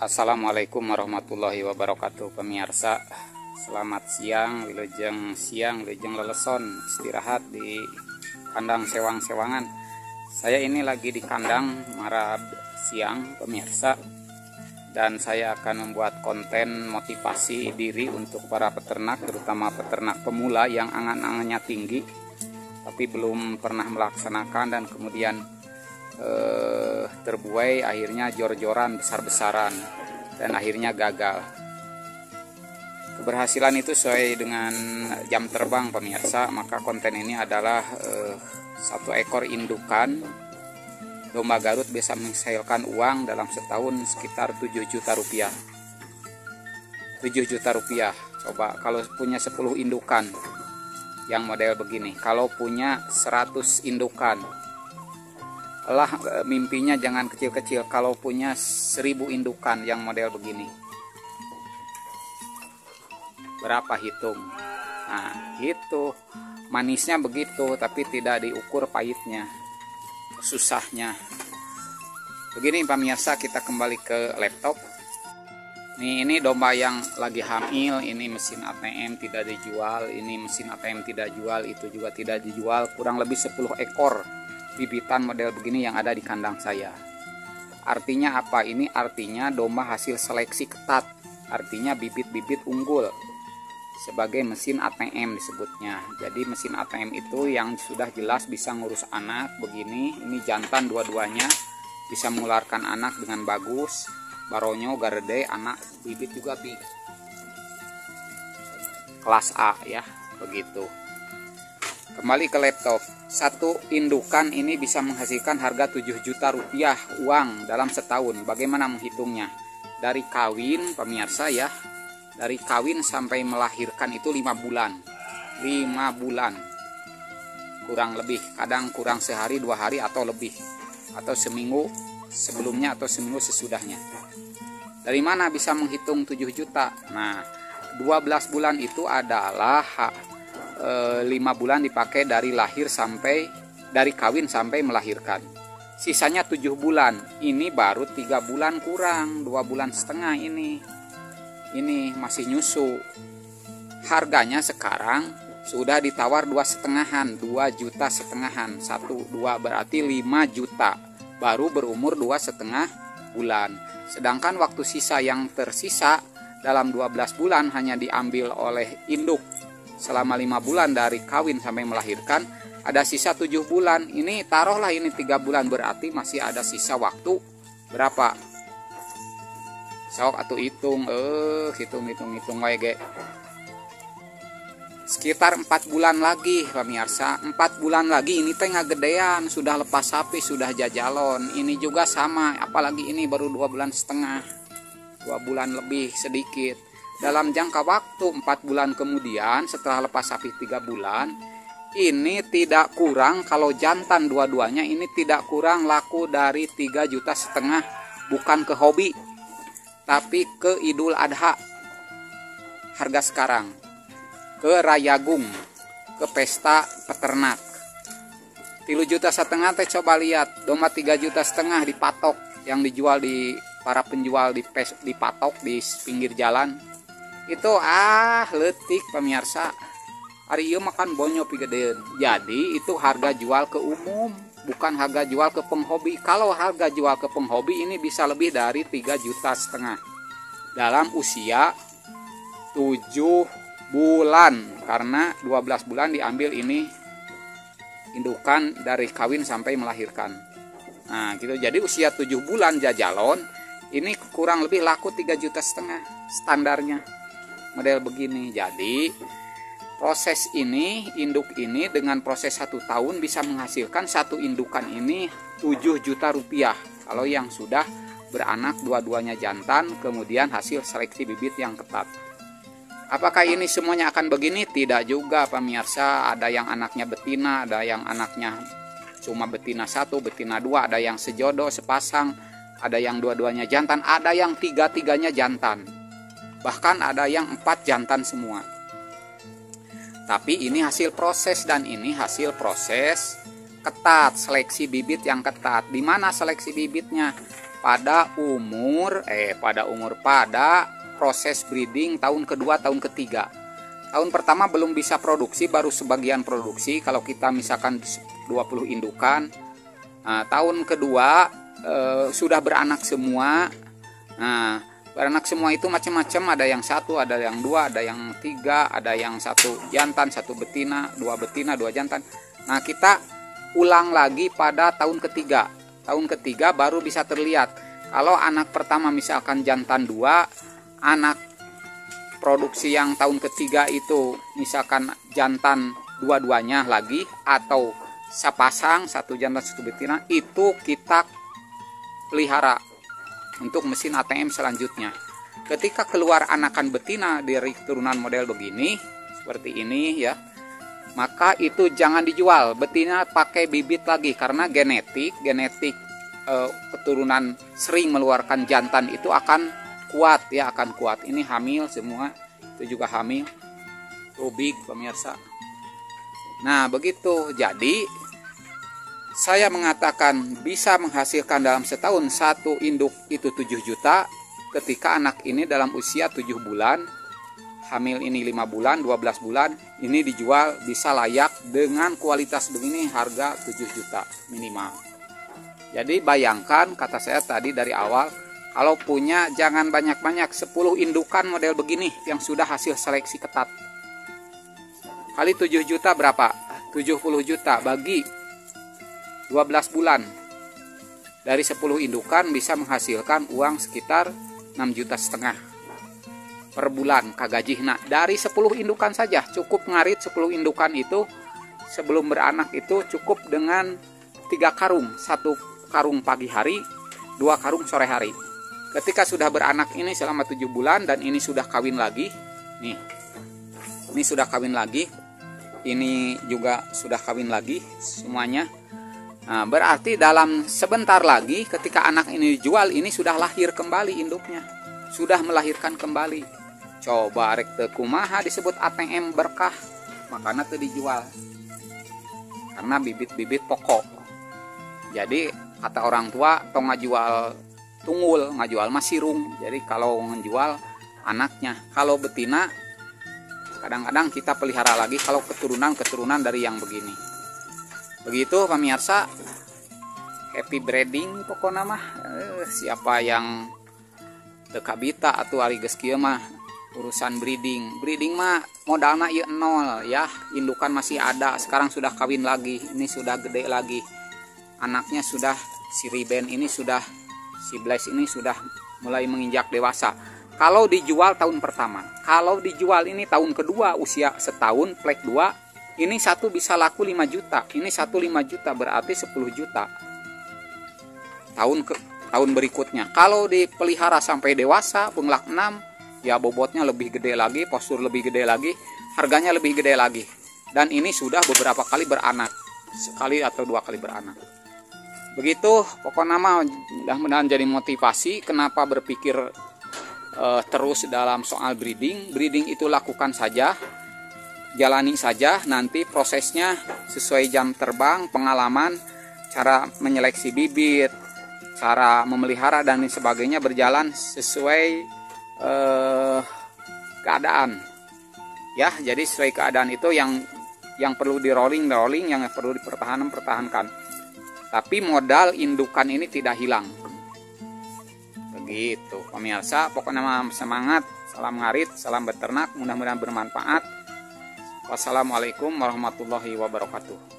Assalamualaikum warahmatullahi wabarakatuh. Pemirsa, selamat siang, wilujeng leleson istirahat di kandang sewang-sewangan. Saya ini lagi di kandang marab siang pemirsa, dan saya akan membuat konten motivasi diri untuk para peternak, terutama peternak pemula yang angan-angannya tinggi tapi belum pernah melaksanakan, dan kemudian terbuai, akhirnya jor-joran besar-besaran dan akhirnya gagal. Keberhasilan itu sesuai dengan jam terbang pemirsa. Maka konten ini adalah satu ekor indukan domba Garut bisa menghasilkan uang dalam setahun sekitar 7 juta rupiah. 7 juta rupiah. Coba kalau punya 10 indukan yang model begini, kalau punya 100 indukan, mimpinya jangan kecil-kecil. Kalau punya 1000 indukan yang model begini, berapa hitung? Nah, itu manisnya begitu, tapi tidak diukur pahitnya, susahnya. Begini pemirsa, kita kembali ke laptop. Ini domba yang lagi hamil. Ini mesin ATM tidak dijual, ini mesin ATM tidak jual, itu juga tidak dijual. Kurang lebih 10 ekor bibitan model begini yang ada di kandang saya. Artinya apa? Ini artinya domba hasil seleksi ketat, artinya bibit-bibit unggul, sebagai mesin ATM disebutnya. Jadi mesin ATM itu yang sudah jelas bisa ngurus anak begini. Ini jantan dua-duanya, bisa mengeluarkan anak dengan bagus. Baronyo garede, anak bibit juga big, kelas A ya, begitu. Kembali ke laptop. Satu indukan ini bisa menghasilkan harga 7 juta rupiah uang dalam setahun. Bagaimana menghitungnya? Dari kawin pemirsa ya, dari kawin sampai melahirkan itu 5 bulan. 5 bulan kurang lebih, kadang kurang sehari 2 hari atau lebih, atau seminggu sebelumnya atau seminggu sesudahnya. Dari mana bisa menghitung 7 juta? Nah, 12 bulan itu adalah 5 bulan dipakai dari lahir sampai, dari kawin sampai melahirkan. Sisanya 7 bulan. Ini baru 3 bulan kurang, 2 bulan setengah ini. Ini masih nyusu. Harganya sekarang sudah ditawar 2,5-an, 2 juta setengahan. 1, 2 berarti 5 juta. Baru berumur 2,5 bulan. Sedangkan waktu sisa yang tersisa dalam 12 bulan hanya diambil oleh induk. Selama 5 bulan dari kawin sampai melahirkan, ada sisa 7 bulan. Ini taruhlah ini 3 bulan, berarti masih ada sisa waktu berapa? Sok atau hitung, hitung wae. Sekitar 4 bulan lagi pemirsa. 4 bulan lagi ini teh ngagedean, sudah lepas sapi, sudah jajalon. Ini juga sama, apalagi ini baru 2 bulan setengah, 2 bulan lebih sedikit. Dalam jangka waktu 4 bulan kemudian setelah lepas sapi 3 bulan, ini tidak kurang, kalau jantan dua-duanya ini tidak kurang laku dari 3,5 juta. Bukan ke hobi, tapi ke Idul Adha harga sekarang, ke Rayagung, ke pesta peternak. 3,5 juta teh coba lihat, domba 3,5 juta dipatok, yang dijual di para penjual di patok di pinggir jalan. Itu letik pemirsa. Ari ieu makan bonyo pigedeun. Jadi itu harga jual ke umum, bukan harga jual ke penghobi. Kalau harga jual ke penghobi ini bisa lebih dari 3,5 juta dalam usia 7 bulan, karena 12 bulan diambil ini indukan dari kawin sampai melahirkan. Nah, gitu. Jadi usia 7 bulan jajalon ini kurang lebih laku 3,5 juta standarnya. Model begini. Jadi proses ini, induk ini dengan proses 1 tahun bisa menghasilkan satu indukan ini 7 juta rupiah. Kalau yang sudah beranak dua-duanya jantan, kemudian hasil seleksi bibit yang ketat. Apakah ini semuanya akan begini? Tidak juga pemirsa. Ada yang anaknya betina, ada yang anaknya cuma betina 1, betina 2, ada yang sejodoh sepasang, ada yang dua-duanya jantan, ada yang 3-3-nya jantan. Bahkan ada yang 4 jantan semua. Tapi ini hasil proses, dan ini hasil proses ketat, seleksi bibit yang ketat. Di mana seleksi bibitnya? pada proses breeding tahun kedua, tahun ketiga. Tahun pertama belum bisa produksi, baru sebagian produksi kalau kita misalkan 20 indukan. Nah, tahun kedua sudah beranak semua. Nah, beranak semua itu macam-macam, ada yang 1, ada yang 2, ada yang 3, ada yang 1 jantan, 1 betina, 2 betina, 2 jantan. Nah, kita ulang lagi pada tahun ketiga. Tahun ketiga baru bisa terlihat. Kalau anak pertama misalkan jantan 2, anak produksi yang tahun ketiga itu misalkan jantan dua-duanya lagi, atau sepasang, 1 jantan 1 betina, itu kita pelihara untuk mesin ATM selanjutnya. Ketika keluar anakan betina dari keturunan model begini, seperti ini ya, maka itu jangan dijual. Betina pakai bibit lagi, karena genetik keturunan sering mengeluarkan jantan itu akan kuat ya, akan kuat. Ini hamil semua, itu juga hamil. Rubik pemirsa. Nah, begitu. Jadi saya mengatakan bisa menghasilkan dalam setahun 1 induk itu 7 juta ketika anak ini dalam usia 7 bulan. Hamil ini 5 bulan, 12 bulan, ini dijual bisa layak dengan kualitas begini, harga 7 juta minimal. Jadi bayangkan, kata saya tadi dari awal, kalau punya jangan banyak-banyak, 10 indukan model begini yang sudah hasil seleksi ketat. Kali 7 juta berapa? 70 juta bagi 12 bulan. Dari 10 indukan bisa menghasilkan uang sekitar 6,5 juta per bulan kagaji. Nah, dari 10 indukan saja cukup ngarit 10 indukan itu sebelum beranak itu cukup dengan 3 karung, 1 karung pagi hari, 2 karung sore hari. Ketika sudah beranak ini selama 7 bulan dan ini sudah kawin lagi, nih, ini sudah kawin lagi, ini juga sudah kawin lagi semuanya. Nah, berarti dalam sebentar lagi ketika anak ini dijual, ini sudah lahir kembali induknya, sudah melahirkan kembali. Coba rek teu kumaha disebut ATM berkah, makanya teu dijual karena bibit-bibit pokok. Jadi kata orang tua, tong ngajual tunggul, ngajual masirung. Jadi kalau ngejual anaknya, kalau betina kadang-kadang kita pelihara lagi kalau keturunan dari yang begini. Begitu pemirsa, happy breeding pokoknya mah. Siapa yang tekabita atau ari geus kieu mah urusan breeding mah modalna ieu nol ya, indukan masih ada, sekarang sudah kawin lagi, ini sudah gede lagi, anaknya sudah, si Riben ini sudah, si Blaze ini sudah mulai menginjak dewasa. Kalau dijual tahun pertama, kalau dijual ini tahun kedua usia setahun plek 2, ini satu bisa laku 5 juta, ini 5 juta berarti 10 juta tahun berikutnya. Kalau dipelihara sampai dewasa penglak 6, ya bobotnya lebih gede lagi, postur lebih gede lagi, harganya lebih gede lagi. Dan ini sudah beberapa kali beranak, sekali atau 2 kali beranak. Begitu pokoknya mah, mudah-mudahan jadi motivasi kenapa berpikir terus dalam soal breeding. Breeding itu lakukan saja, jalani saja, nanti prosesnya sesuai jam terbang, pengalaman, cara menyeleksi bibit, cara memelihara dan sebagainya berjalan sesuai keadaan ya. Jadi sesuai keadaan itu yang perlu di rolling, yang perlu dipertahankan. Tapi modal indukan ini tidak hilang. Begitu pemirsa, pokoknya semangat, salam ngarit, salam beternak, mudah-mudahan bermanfaat. Wassalamualaikum warahmatullahi wabarakatuh.